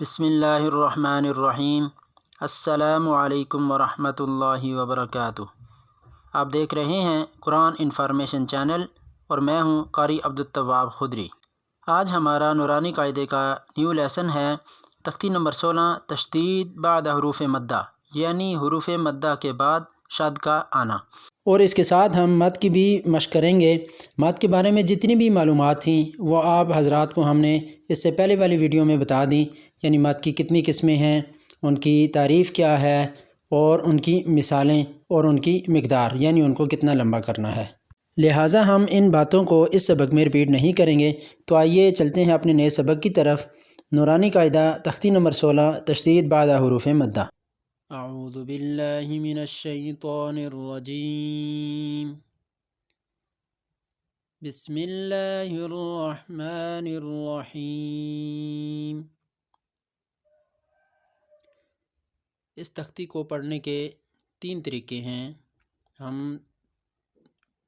بسم اللہ الرحمن الرحیم۔ السلام علیکم ورحمۃ اللہ وبرکاتہ۔ آپ دیکھ رہے ہیں قرآن انفارمیشن چینل اور میں ہوں قاری عبدالتواب خدری۔ آج ہمارا نورانی قاعدے کا نیو لیسن ہے تختی نمبر 16، تشدید بعد حروف مدہ، یعنی حروف مدہ کے بعد شد کا آنا۔ اور اس کے ساتھ ہم مد کی بھی مشق کریں گے۔ مد کے بارے میں جتنی بھی معلومات تھیں وہ آپ حضرات کو ہم نے اس سے پہلے والی ویڈیو میں بتا دیں، یعنی مد کی کتنی قسمیں ہیں، ان کی تعریف کیا ہے اور ان کی مثالیں اور ان کی مقدار، یعنی ان کو کتنا لمبا کرنا ہے۔ لہٰذا ہم ان باتوں کو اس سبق میں ریپیٹ نہیں کریں گے۔ تو آئیے چلتے ہیں اپنے نئے سبق کی طرف۔ نورانی قاعدہ تختی نمبر 16، تشدید بعد حروف مدہ۔ اعوذ باللہ من الشیطان الرجیم، بسم اللہ الرحمن الرحیم۔ اس تختی کو پڑھنے کے 3 طریقے ہیں۔ ہم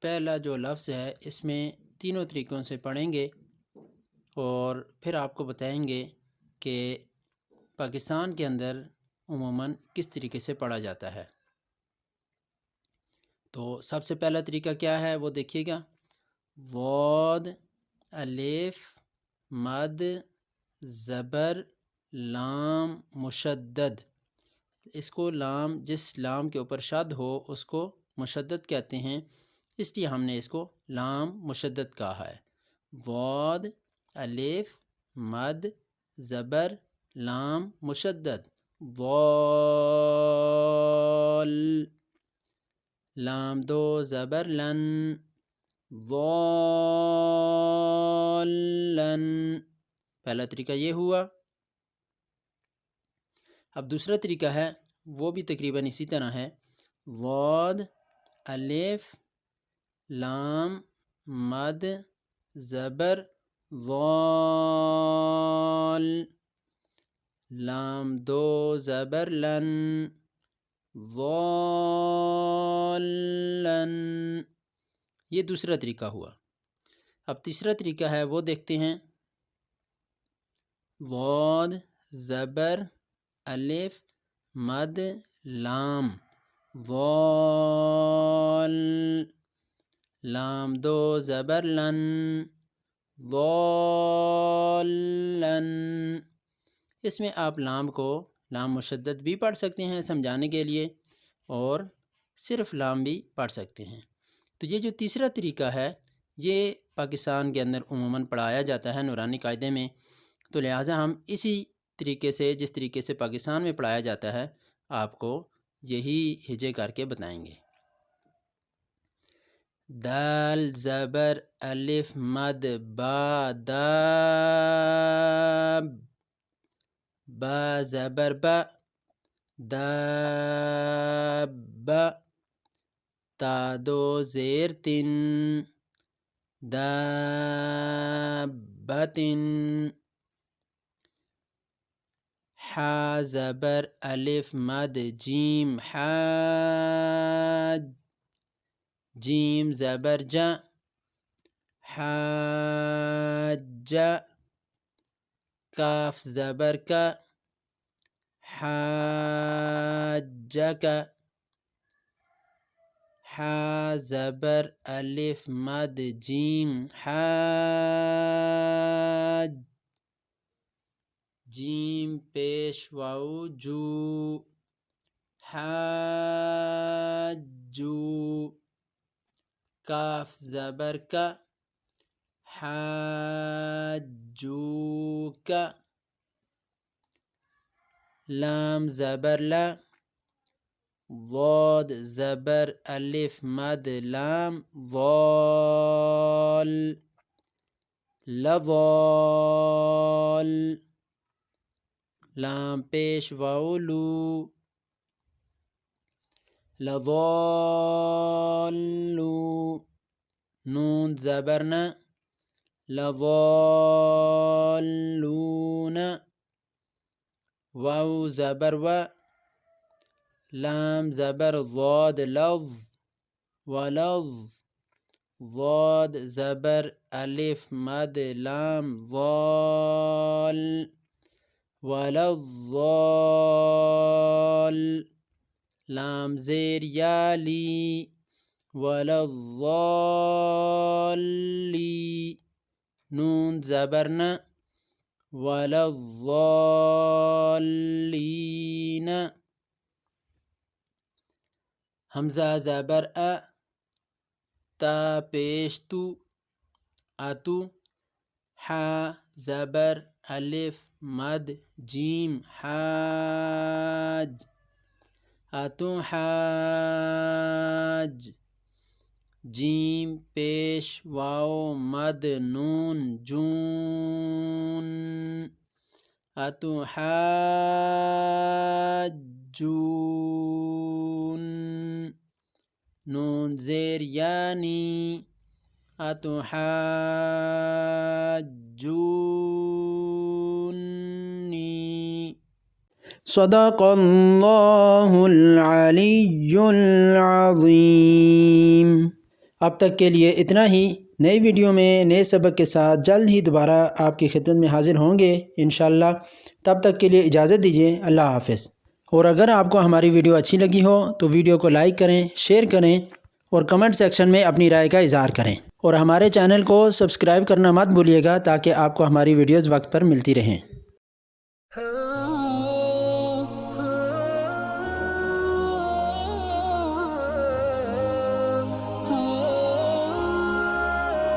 پہلا جو لفظ ہے اس میں تینوں طریقوں سے پڑھیں گے اور پھر آپ کو بتائیں گے کہ پاکستان کے اندر عموماً کس طریقے سے پڑھا جاتا ہے۔ تو سب سے پہلا طریقہ کیا ہے وہ دیکھیے گا۔ واد، الف، مد، زبر، لام مشدد۔ اس کو لام، جس لام کے اوپر شد ہو اس کو مشدد کہتے ہیں، اس لیے ہم نے اس کو لام مشدد کہا ہے۔ واد، الف، مد، زبر، لام مشدد۔ وال، لام دو زبر لن، والن۔ پہلا طریقہ یہ ہوا۔ اب دوسرا طریقہ ہے وہ بھی تقریباً اسی طرح ہے۔ واد، الف، لام، مد، زبر، وال، لام دو زبر لن، والن۔ یہ دوسرا طریقہ ہوا۔ اب تیسرا طریقہ ہے وہ دیکھتے ہیں۔ واد، زبر، الف، مد، لام، وال، لام دو زبر لن، والن۔ اس میں آپ لام کو لام مشدد بھی پڑھ سکتے ہیں سمجھانے کے لیے، اور صرف لام بھی پڑھ سکتے ہیں۔ تو یہ جو تیسرا طریقہ ہے یہ پاکستان کے اندر عموماً پڑھایا جاتا ہے نورانی قاعدے میں، تو لہٰذا ہم اسی طریقے سے، جس طریقے سے پاکستان میں پڑھایا جاتا ہے، آپ کو یہی ہجے کر کے بتائیں گے۔ دال، زبر، الف، مد، با، داب، با زبر با، داب، تا دو زیر تن، دابتن، حا زبر الف مد جیم، حاج، جیم زبر جا، حاج، کاف زبر کا، حاجک، حا زبر الف مد جیم، حاج، جیم پیش واو جو، حاجو، کاف زبر کا، حاجوک، لام زبر لا، واد زبر الف مد لام، وال، لوال، لام پیش واولو، لضالو، نون زبرنا، لضالون، واو زبر و، لام زبر ضاد لظ، ولظ، ضاد زبر الف مد لام، ضال، ولا الضال لام زیر یا لی ولا الضالی نون زبر ن ولا الضالین حمزہ زبر ا تا پیش تو اتو حا زبر الف مد جیم حاج اتو حاج جیم پیش واو مد نون جون اتو حاجون نون زیر یانی اتو حاجونی صدق اللہ العلی العظیم۔ اب تک کے لیے اتنا ہی۔ نئی ویڈیو میں نئے سبق کے ساتھ جلد ہی دوبارہ آپ کی خدمت میں حاضر ہوں گے انشاءاللہ۔ تب تک کے لیے اجازت دیجیے، اللہ حافظ۔ اور اگر آپ کو ہماری ویڈیو اچھی لگی ہو تو ویڈیو کو لائک کریں، شیئر کریں اور کمنٹ سیکشن میں اپنی رائے کا اظہار کریں، اور ہمارے چینل کو سبسکرائب کرنا مت بھولیے گا تاکہ آپ کو ہماری ویڈیوز وقت پر ملتی رہیں۔